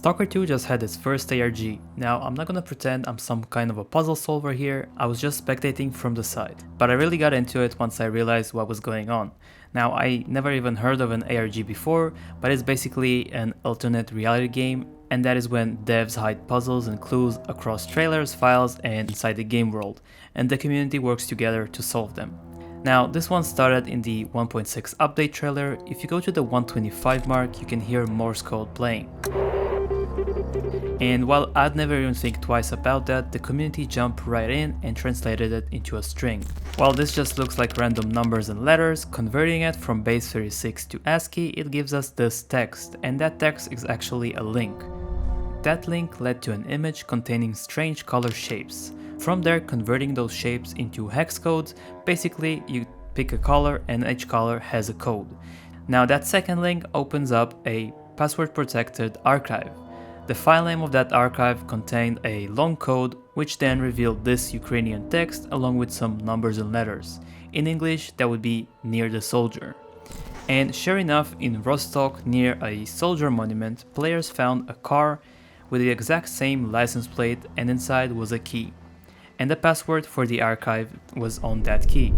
Stalker 2 just had its first ARG. Now, I'm not gonna pretend I'm some kind of a puzzle solver here, I was just spectating from the side. But I really got into it once I realized what was going on. Now, I never even heard of an ARG before, but it's basically an alternate reality game, and that is when devs hide puzzles and clues across trailers, files, and inside the game world, and the community works together to solve them. Now, this one started in the 1.6 update trailer. If you go to the 125 mark, you can hear Morse code playing. And while I'd never even think twice about that, the community jumped right in and translated it into a string. While this just looks like random numbers and letters, converting it from base 36 to ASCII, it gives us this text, and that text is actually a link. That link led to an image containing strange color shapes. From there, converting those shapes into hex codes, basically you pick a color and each color has a code. Now that second link opens up a password protected archive. The file name of that archive contained a long code which then revealed this Ukrainian text along with some numbers and letters. In English, that would be "near the soldier." And sure enough, in Rostock near a soldier monument, players found a car with the exact same license plate, and inside was a key. And the password for the archive was on that key.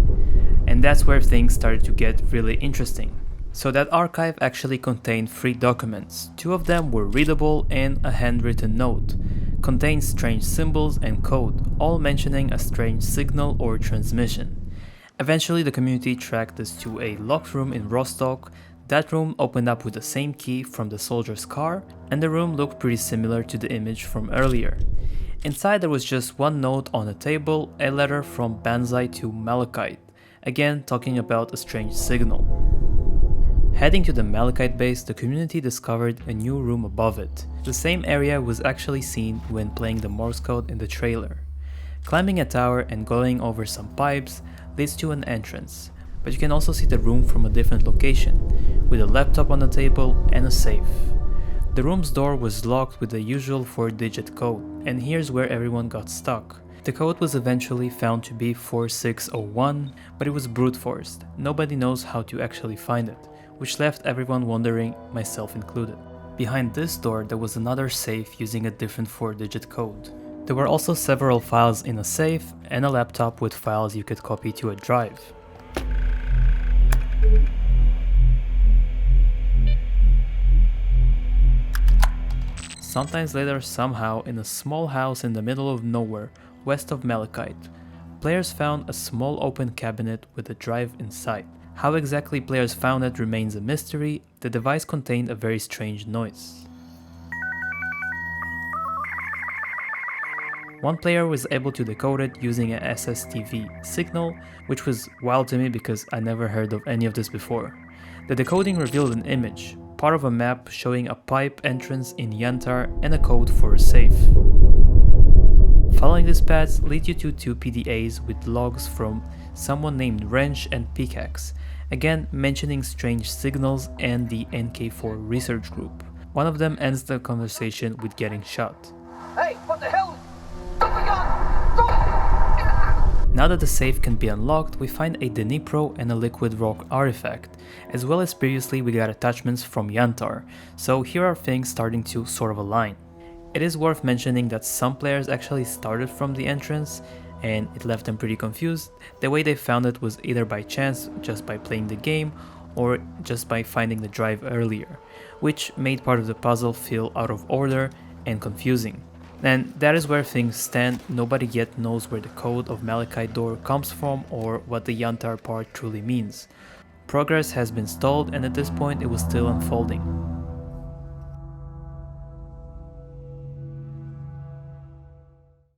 And that's where things started to get really interesting. So that archive actually contained 3 documents. 2 of them were readable and a handwritten note. Contained strange symbols and code, all mentioning a strange signal or transmission. Eventually the community tracked this to a locked room in Rostock. That room opened up with the same key from the soldier's car, and the room looked pretty similar to the image from earlier. Inside there was just one note on a table, a letter from Banzai to Malachite, again talking about a strange signal. Heading to the Malachite base, the community discovered a new room above it. The same area was actually seen when playing the Morse code in the trailer. Climbing a tower and going over some pipes leads to an entrance, but you can also see the room from a different location, with a laptop on the table and a safe. The room's door was locked with the usual 4-digit code, and here's where everyone got stuck. The code was eventually found to be 4601, but it was brute forced. Nobody knows how to actually find it, which left everyone wondering, myself included. Behind this door there was another safe using a different 4-digit code. There were also several files in a safe and a laptop with files you could copy to a drive. Sometimes later, somehow, in a small house in the middle of nowhere, west of Malachite, players found a small open cabinet with a drive inside. How exactly players found it remains a mystery. The device contained a very strange noise. One player was able to decode it using an SSTV signal, which was wild to me because I never heard of any of this before. The decoding revealed an image, part of a map showing a pipe entrance in Yantar and a code for a safe. Following this path leads you to 2 PDAs with logs from someone named Wrench and Pickaxe, again mentioning strange signals and the NK4 research group. One of them ends the conversation with getting shot. Hey, what the hell? Drop the gun! Drop! Now that the safe can be unlocked, we find a Dnipro and a liquid rock artifact, as well as previously we got attachments from Yantar, so here are things starting to sort of align. It is worth mentioning that some players actually started from the entrance, and it left them pretty confused. The way they found it was either by chance, just by playing the game, or just by finding the drive earlier, which made part of the puzzle feel out of order and confusing. And that is where things stand. Nobody yet knows where the code of Malachite door comes from or what the Yantar part truly means. Progress has been stalled, and at this point it was still unfolding.